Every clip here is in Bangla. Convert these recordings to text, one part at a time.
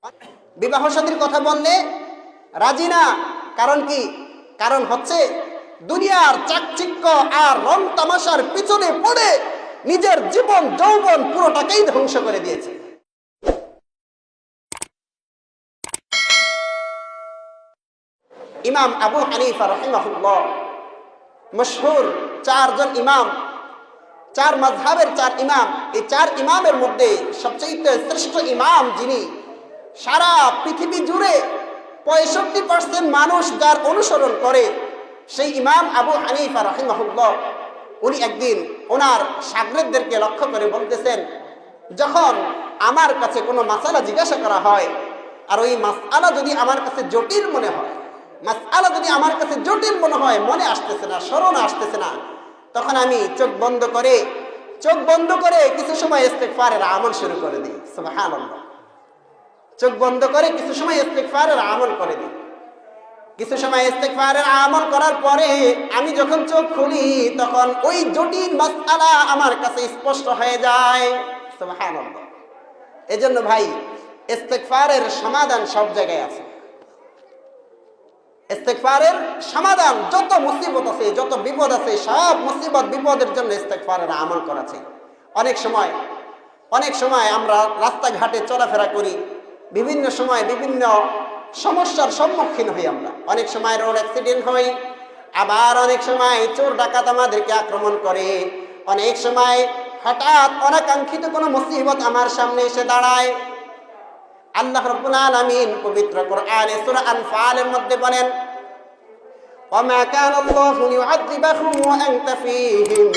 বিবাহ শাদীর কথা বললে রাজি না। কারণ কি? কারণ হচ্ছে দুনিয়ার চাকচিক্য আর রং তামাশার পিছনে পড়ে নিজের জীবন যৌবন পুরোটাকেই ধ্বংস করে দিয়েছে। ইমাম আবু হানিফা রাহিমাহুল্লাহ, মশহুর চারজন ইমাম, চার মাযহাবের চার ইমাম, এই চার ইমামের মধ্যে সবচেয়ে শ্রেষ্ঠ ইমাম যিনি, সারা পৃথিবী জুড়ে 65% মানুষ যার অনুসরণ করে, সেই ইমাম আবু হানিফা রাহিমাহুল্লাহ, উনি একদিন ওনার শাগরেদদেরকে লক্ষ্য করে বলতেছেন, যখন আমার কাছে কোনো মাসালা জিজ্ঞাসা করা হয় আর ওই মাসআলা যদি আমার কাছে জটিল মনে হয়, মাসআলা যদি আমার কাছে জটিল মনে হয়, মনে আসতেছে না, স্মরণে আসতেছে না, তখন আমি চোখ বন্ধ করে কিছু সময় ইস্তিগফারের আমল শুরু করে দিই। সুবহানাল্লাহ। চোখ বন্ধ করে কিছু সময় ইস্তিগফারের আমল করে দিই। কিছু সময় ইস্তিগফারের আমল করার পরে আমি যখন চোখ খুলি, তখন ওই জটিল মাসআলা আমার কাছে স্পষ্ট হয়ে যায়। সুবহানাল্লাহ। এজন্য ভাই, ইস্তিগফারের সমাধান সব জায়গায় আছে। ইস্তিগফারের সমাধান, যত মুসিবত আছে, যত বিপদ আছে, সব মুসিবত বিপদের জন্য ইস্তিগফারের আমল করা চাই। অনেক সময় আমরা রাস্তাঘাটে চলাফেরা করি, বিভিন্ন সময় বিভিন্ন সমস্যার সম্মুখীন হই আমরা। অনেক সময় রোড অ্যাক্সিডেন্ট হয়, আবার অনেক সময় চোর ডাকাত আমাদেরকে আক্রমণ করে, অনেক সময় হঠাৎ অনাকাঙ্ক্ষিত কোনো মুসিবত আমার সামনে এসে দাঁড়ায়। আল্লাহ রাব্বুল আলামিন পবিত্র কোরআনে সূরা আনফালের মধ্যে বলেন, ওয়ামা কানাল্লাহু লিউআযিবাহুম ওয়া আনতা ফীহিম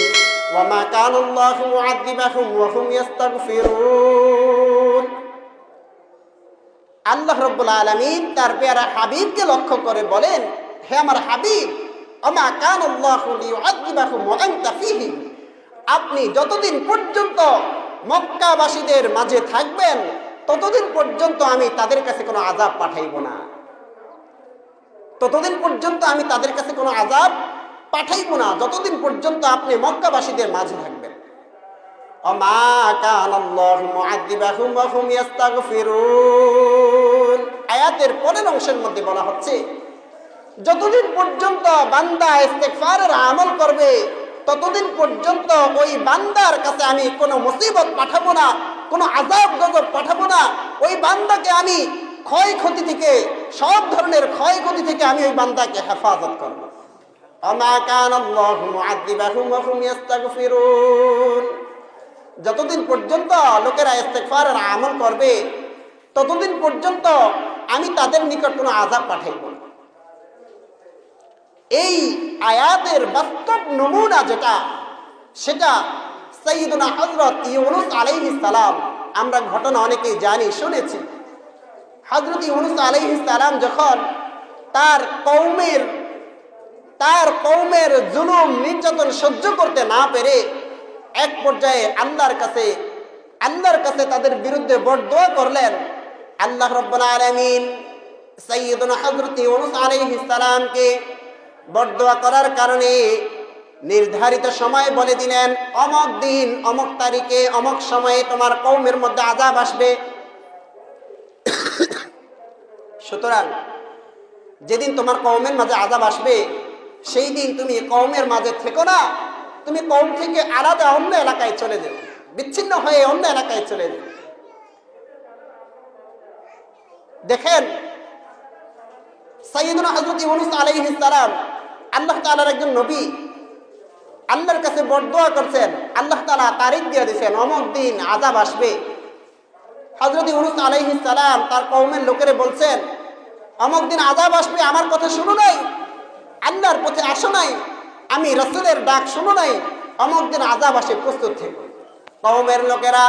ওয়ামা কানাল্লাহু মুআযিবাহুম ওয়া হুম ইস্তাগফিরুন। আল্লাহ রাব্বুল আলামিন তার প্যারা হাবিবকে লক্ষ্য করে বলেন, হে আমার হাবিব, ওয়ামা কানাল্লাহু লিউআযিবাহুম ওয়া আনতা ফীহিম, আপনি যতদিন পর্যন্ত মক্কাবাসীদের মাঝে থাকবেন, ততদিন পর্যন্ত আমি তাদের কাছে কোনো আযাব পাঠাইব না। ততদিন পর্যন্ত আমি তাদের কাছে কোনো আযাব পাঠাইব না, যতদিন পর্যন্ত আপনি মক্কাবাসীদের মাঝে থাকবেন। ওমা কানাল্লাহু মুআযিবাহুম ওয়া হুম ইস্তাগফিরুন। আয়াতের পরের অংশের মধ্যে বলা হচ্ছে, যতদিন পর্যন্ত বান্দা ইস্তিগফারের আমল করবে, ততদিন পর্যন্ত ওই বান্দার কাছে আমি কোনো মুসিবত পাঠাবো না, কোনো আযাব গজব পাঠাবো না। ওই বান্দাকে আমি ক্ষয়ক্ষতি থেকে, সব ধরনের ক্ষয়ক্ষতি থেকে আমি ওই বান্দাকে হেফাজত করব। ওমা কানাল্লাহু মুআযিবাহুম ওয়া হুম ইস্তাগফিরুন। যতদিন পর্যন্ত লোকেরা ইস্তিগফারের আমল করবে, ততদিন পর্যন্ত আমি তাদের নিকট কোনো আযাব পাঠাইব না। এই আয়াতের বাস্তব নমুনা যেটা, সেটা সাইয়্যিদুনা হযরত ইউনূস আলাইহিস সালাম। আমরা ঘটনা অনেকেই জানি, শুনেছি। হযরত ইউনূস আলাইহিস সালাম যখন তার কওমের জুলুম নির্যাতন সহ্য করতে না পেরে এক পর্যায়ে আল্লাহর কাছে তাদের বিরুদ্ধে বরদোয়া করলেন। আল্লাহ রাব্বুল আলামিন সাইয়্যিদুনা হযরত ইউনূস আলাইহিস সালামকে বরদোয়া করার কারণে নির্ধারিত সময় বলে দিলেন, অমক দিন অমক তারিখে অমক সময়ে তোমার কওমের মধ্যে আযাব আসবে। সুতরাং যেদিন তোমার কওমের মাঝে আযাব আসবে, সেই দিন তুমি কওমের মাঝে থেকো না, তুমি কওম থেকে আলাদা অন্য এলাকায় চলে যাও, বিচ্ছিন্ন হয়ে অন্য এলাকায় চলে যাও। দেখেন, সাইয়্যিদুনা হযরত ইউনূস আলাইহিস সালাম আল্লাহ তাআলার একজন নবী, আল্লাহর কাছে বরদোয়া করছেন। আল্লাহ তাআলা তারিখ দিয়ে দিয়েছেন, অমুক দিন আযাব আসবে। হযরত ইউনূস আলাইহিস সালাম তার কওমের লোকেরা বলছেন, অমুক দিন আযাব আসবে, আমার কথা শুনো নাই, আল্লাহর পথে আসো নাই, আমি রাসূলের ডাক শুনো নাই, অমুক দিন আযাব আসে, প্রস্তুত থেকো। কওমের লোকেরা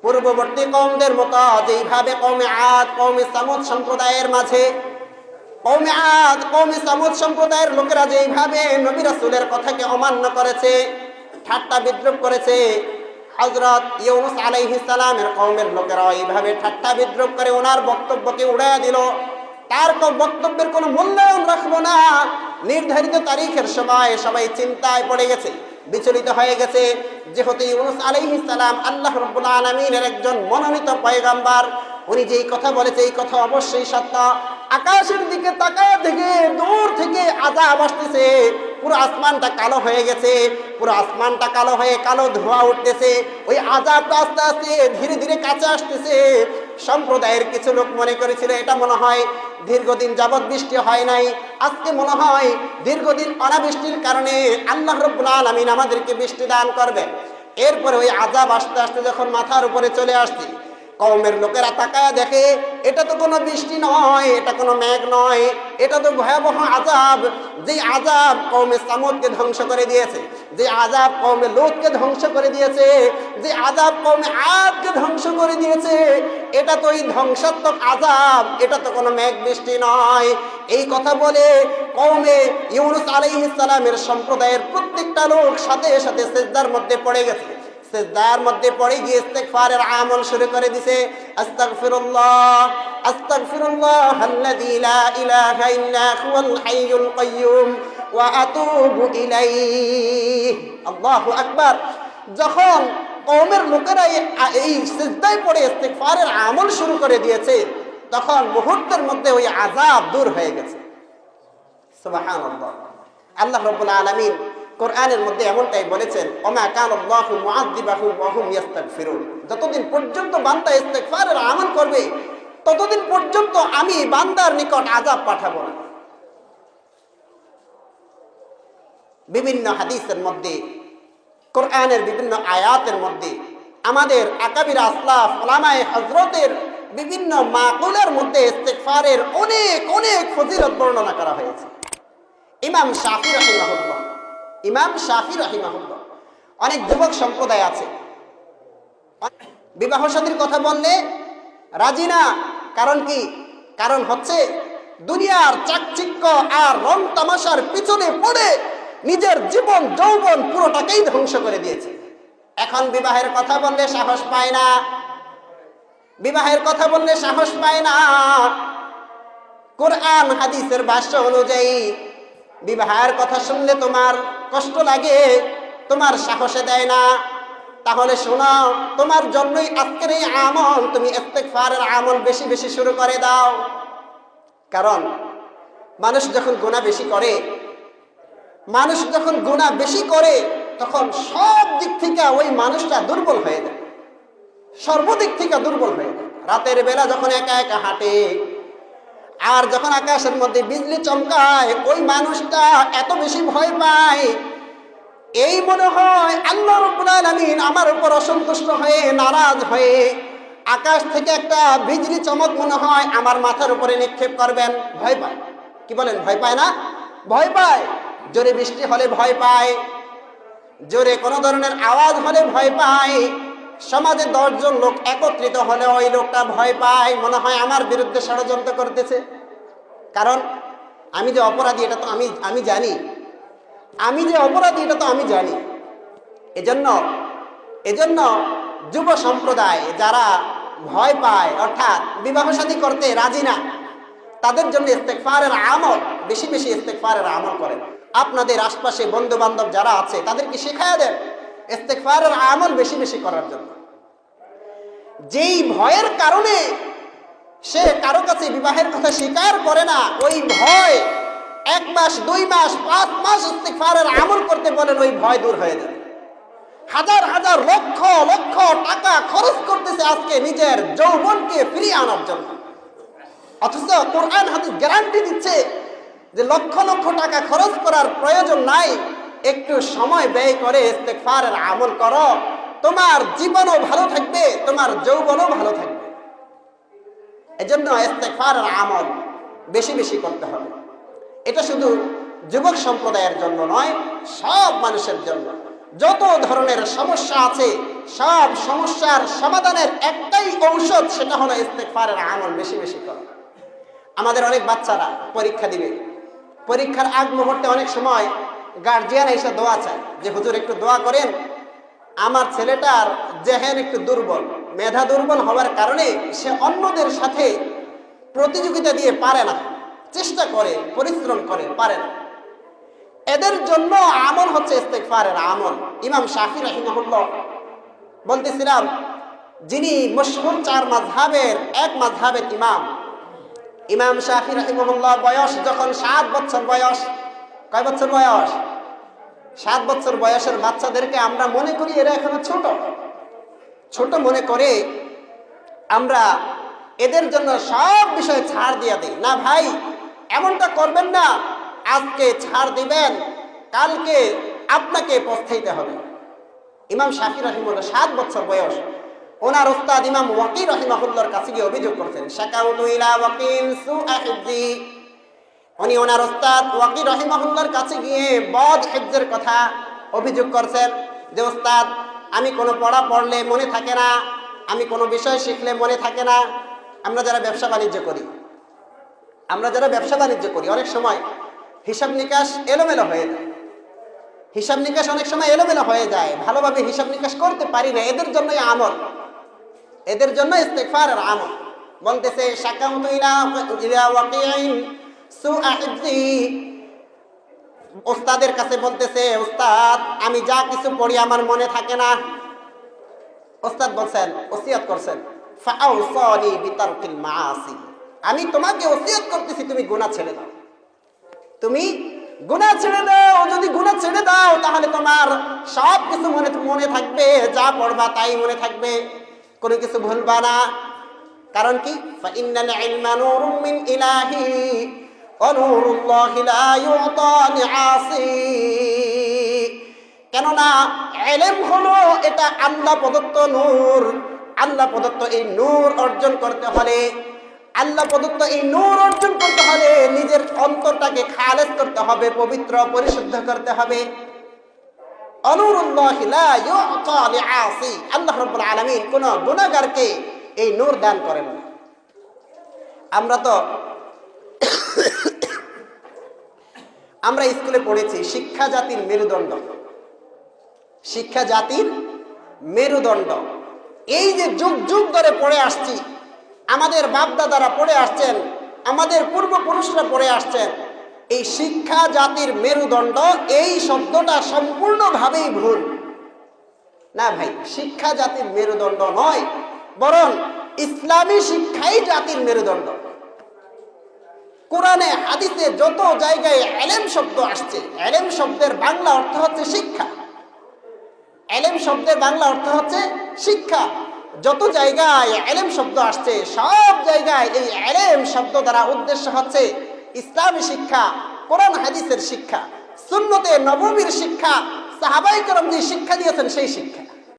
পূর্ববর্তী কওমদের মতো যেইভাবে কওমে আদ, কওমে সামুদ সম্প্রদায়ের মাঝে, কওমে আদ, কওমে সামুদ সম্প্রদায়ের লোকেরা যেইভাবে নবী রাসূলের কথাকে অমান্য করেছে, ঠাট্টা বিদ্রূপ করেছে, হযরত ইউনূস আলাইহিস সালামের কওমের লোকেরা এইভাবে ঠাট্টা বিদ্রূপ করে ওনার বক্তব্যকে উড়াইয়া দিল। তার বক্তব্যের কোনো মূল্যায়ন রাখলো না। নির্ধারিত তারিখের সময় সবাই চিন্তায় পড়ে গেছে, বিচলিত হয়ে গেছে। যেহেতু ইউনূস আলাইহিস সালাম আল্লাহ রাব্বুল আলামিনের একজন মনোনীত পয়গম্বর, উনি যেই কথা বলেছে এই কথা অবশ্যই সত্য। আকাশের দিকে তাকায় থেকে দূর থেকে আযাব আসতেছে, পুরো আসমানটা কালো হয়ে গেছে, পুরো আসমানটা কালো হয়ে কালো ধোঁয়া উঠতেছে। ওই আযাবটা আস্তে আস্তে ধীরে ধীরে কাছে আসতেছে। সম্প্রদায়ের কিছু লোক মনে করেছিল এটা মনে হয় দীর্ঘদিন যাবৎ বৃষ্টি হয় নাই, আজকে মনে হয় দীর্ঘদিন অনাবৃষ্টির কারণে আল্লাহ রাব্বুল আলামিন আমাদেরকে বৃষ্টি দান করবেন। এরপরে ওই আযাব আস্তে আস্তে যখন মাথার উপরে চলে আসছে, কওমের লোকেরা তাকায়া দেখে এটা তো কোনো বৃষ্টি নয়, এটা কোনো মেঘ নয়, এটা তো ভয়াবহ আযাব। যে আযাব কওমে সামুদকে ধ্বংস করে দিয়েছে, যে আযাব কওমে লূতকে ধ্বংস করে দিয়েছে, যে আযাব কওমে আদকে ধ্বংস করে দিয়েছে, এটা তো এই ধ্বংসাত্মক আযাব, এটা তো কোনো মেঘ বৃষ্টি নয়। এই কথা বলে কওমে ইউনূস আলাইহিস সালামের সম্প্রদায়ের প্রত্যেকটা লোক সাথে সাথে সিজদার মধ্যে পড়ে গেছে। সিজদার মধ্যে পড়ে গিয়ে ইস্তিগফারের আমল শুরু করে দিয়েছে। আস্তাগফিরুল্লাহ আস্তাগফিরুল্লাহ আল্লাযী লা ইলাহা ইল্লা হুয়াল হাইয়ুল কাইয়্যুম ওয়া আতুবু ইলাইহি। আল্লাহু আকবার। যখন কওমের লোকেরা এই সিজদায় পড়ে ইস্তিগফারের আমল শুরু করে দিয়েছে, তখন মুহূর্তের মধ্যে ওই আযাব দূর হয়ে গেছে। সুবহানাল্লাহ। আল্লাহ রাব্বুল আলামিন কোরআনের মধ্যে এমনটাই বলেছেন, ওমা কানাল্লাহু মুআযযিবাহুম ওয়া হুম ইস্তাগফিরুন। যতদিন পর্যন্ত বান্দা ইস্তিগফারের আমল করবে ততদিন পর্যন্ত আমি বান্দার নিকট আযাব পাঠাবো না। বিভিন্ন হাদিসের মধ্যে, কোরআনের বিভিন্ন আয়াতের মধ্যে, আমাদের আকাবির আসলাফ উলামায়ে হযরতের বিভিন্ন মাকুলের মধ্যে ইস্তিগফারের অনেক অনেক ফজিলত বর্ণনা করা হয়েছে। ইমাম শাফি রাহিমাহুল্লাহ, ইমাম শাফি রাহিমাহুল্লাহ, অনেক যুবক সম্প্রদায় আছে বিবাহ শাদীর কথা বললে রাজি না। কারণ কি? কারণ হচ্ছে দুনিয়ার চাকচিক্য আর রং তামাশার পিছনে পড়ে নিজের জীবন যৌবন পুরোটাকেই ধ্বংস করে দিয়েছে। এখন বিবাহের কথা বললে সাহস পায় না, বিবাহের কথা বললে সাহস পায় না। কোরআন হাদিসের ভাষ্য অনুযায়ী বিবাহের কথা শুনলে তোমার কষ্ট লাগে, তোমার সাহসে দেয় না। তাহলে শোনো, তোমার জন্যই আজকের এই আমল, তুমি ইস্তিগফারের আমল বেশি বেশি শুরু করে দাও। কারণ মানুষ যখন গুনাহ বেশি করে, মানুষ যখন গুনাহ বেশি করে, তখন সব দিক থেকে ওই মানুষটা দুর্বল হয়ে যায়, সর্বদিক থেকে দুর্বল হয়ে যায়। রাতের বেলা যখন একা একা হাঁটে আর যখন আকাশের মধ্যে বিজলি চমকায়, ওই মানুষটা এত বেশি ভয় পায়, এই মনে হয় আল্লাহ রাব্বুল আলামিন আমার উপর অসন্তুষ্ট হয়ে, নারাজ হয়ে আকাশ থেকে একটা বিজলি চমক মনে হয় আমার মাথার উপরে নিক্ষেপ করবেন। ভয় পায়। কি বলেন? ভয় পায় না? ভয় পায়। জোরে বৃষ্টি হলে ভয় পায়, জোরে কোনো ধরনের আওয়াজ হলে ভয় পায়, সমাজে 10 জন লোক একত্রিত হলে ওই লোকটা ভয় পায়, মনে হয় আমার বিরুদ্ধে ষড়যন্ত্র করতেছে। কারণ আমি যে অপরাধী এটা তো আমি জানি, আমি যে অপরাধী এটা তো আমি জানি। এজন্য যুব সম্প্রদায় যারা ভয় পায়, অর্থাৎ বিবাহ শাদী করতে রাজি না, তাদের জন্য ইস্তিগফারের আমল বেশি বেশি ইস্তিগফারের আমল করেন। আপনাদের আশপাশে বন্ধু বান্ধব যারা আছে তাদেরকে শিখায়া দেন ইস্তিগফারের আমল বেশি বেশি করার জন্য। যেই ভয়ের কারণে সে কারো কাছে বিবাহের কথা স্বীকার করে না, ওই ভয় 1 মাস 2 মাস 5 মাস ইস্তিগফারের আমল করতে বলেন, ওই ভয় দূর হয়ে যাবে। হাজার হাজার লক্ষ লক্ষ টাকা খরচ করতেছে আজকে নিজের যৌবনকে ফিরিয়ে আনার জন্য, অথচ কোরআন হাদিস গ্যারান্টি দিচ্ছে যে লক্ষ লক্ষ টাকা খরচ করার প্রয়োজন নাই, একটু সময় ব্যয় করে ইস্তিগফারের আমল করো, তোমার জীবনও ভালো থাকবে, তোমার যৌবনও ভালো থাকবে। এজন্য ইস্তিগফারের আমল বেশি বেশি করতে হবে। এটা শুধু যুবক সম্প্রদায়ের জন্য নয়, সব মানুষের জন্য। যত ধরনের সমস্যা আছে সব সমস্যার সমাধানের একটাই ঔষধ, সেটা হলো ইস্তিগফারের আমল বেশি বেশি করা। আমাদের অনেক বাচ্চারা পরীক্ষা দিবে, পরীক্ষার আগ মুহূর্তে অনেক সময় গার্জিয়ান এসে দোয়া চায় যে হুজুর একটু দোয়া করেন, আমার ছেলেটার জেহেন একটু দুর্বল, মেধা দুর্বল হওয়ার কারণে সে অন্যদের সাথে প্রতিযোগিতা দিয়ে পারে না, চেষ্টা করে পরিশ্রম করে পারে না। এদের জন্য আমল হচ্ছে ইস্তিগফারের আমল। ইমাম শাফি রাহিমাহুল্লাহ বলতেছিলাম যিনি মশহুর চার মাযহাবের এক মাযহাবের ইমাম, ইমাম শাফি রাহিমাহুল্লাহ বয়স যখন 7 বছর বয়স, কয় বছর বয়স? 7 বছর বয়সের বাচ্চাদেরকে আমরা মনে করি এরা এখনো ছোট ছোট মনে করে আমরা এদের জন্য সব বিষয়ে ছাড় দিয়ে দিই। না ভাই, এমনটা করবেন না। আজকে ছাড় দিবেন, কালকে আপনাকে পস্তাইতে হবে। ইমাম শাফি রাহিমাহুল্লাহ 7 বছর বয়স, ওনার ওস্তাদ ইমাম ওয়াকি রাহিমাহুল্লাহর কাছে গিয়ে অভিযোগ করছেন, শাকাউতু ইলা ওয়াকিল সুআ হিফজি। উনি ওনার ওস্তাদ ওয়াকি রাহিমাহুল্লাহর কাছে গিয়ে বদ হিফজের কথা অভিযোগ করছেন যে ওস্তাদ, আমি কোনো পড়া পড়লে মনে থাকে না, আমি কোনো বিষয় শিখলে মনে থাকে না। আমরা যারা ব্যবসা বাণিজ্য করি অনেক সময় হিসাব নিকাশ এলোমেলো হয়ে যায়। হিসাব নিকাশ অনেক সময় এলোমেলো হয়ে যায়, ভালোভাবে হিসাব নিকাশ করতে পারি না। এদের জন্যই আমল, এদের জন্য ইস্তিগফারের আমল। বলতেছে শাকাউতু ইলা ওয়াকিইন সুআ হিফজি। ওস্তাদের কাছে বলতেছে, ওস্তাদ আমি যা কিছু পড়ি আমার মনে থাকে না। ওস্তাদ বলছেন, ওসিয়ত করছেন, ফাআউসানি বিতারকিল মাআসি, আমি তোমাকে ওসিয়ত করতেছি তুমি গুনাহ ছেড়ে দাও, তুমি গুনাহ ছেড়ে দাও। যদি গুনাহ ছেড়ে দাও তাহলে তোমার সব কিছু মনে থাকবে, যা পড়বা তাই মনে থাকবে, কোনো কিছু ভুলবা না। কারণ কি? ফাইন্নাল ইলমা নূরুম মিন ইলাহি ওয়া নূরুল্লাহি লা ইউতা লিআসি। কেননা ইলম হলো এটা আল্লাহ প্রদত্ত নূর। আল্লাহ প্রদত্ত এই নূর অর্জন করতে হলে, আল্লাহ প্রদত্ত এই নূর অর্জন করতে হলে নিজের অন্তরটাকে খালেস করতে হবে, পবিত্র পরিশুদ্ধ করতে হবে। নূরুল্লাহি লা ইউতা লিআসি, আল্লাহ রাব্বুল আলামিন কোন গুনাহগারকে এই নূর দান করেন না। আমরা স্কুলে পড়েছি শিক্ষা জাতির মেরুদণ্ড, শিক্ষা জাতির মেরুদণ্ড। এই যে যুগ যুগ ধরে পড়ে আসছি, আমাদের বাপদাদারা পড়ে আসছেন, আমাদের পূর্বপুরুষরা পড়ে আসছেন, এই শিক্ষা জাতির মেরুদণ্ড, এই শব্দটা সম্পূর্ণভাবেই ভুল। না ভাই, শিক্ষা জাতির মেরুদণ্ড নয়, বরং ইসলামী শিক্ষাই জাতির মেরুদণ্ড। কোরআনে হাদিসে যত জায়গায় ইলম শব্দ আসছে, ইলম শব্দের বাংলা অর্থ হচ্ছে শিক্ষা। ইলম শব্দের বাংলা অর্থ হচ্ছে শিক্ষা। যত জায়গায় ইলম শব্দ আসছে, সব জায়গায় এই ইলম শব্দ দ্বারা উদ্দেশ্য হচ্ছে ইসলামী শিক্ষা, কোরআন হাদিসের শিক্ষা, সুন্নতে নববীর শিক্ষা, সাহাবায়ে কেরাম যে শিক্ষা দিয়েছেন সেই শিক্ষা।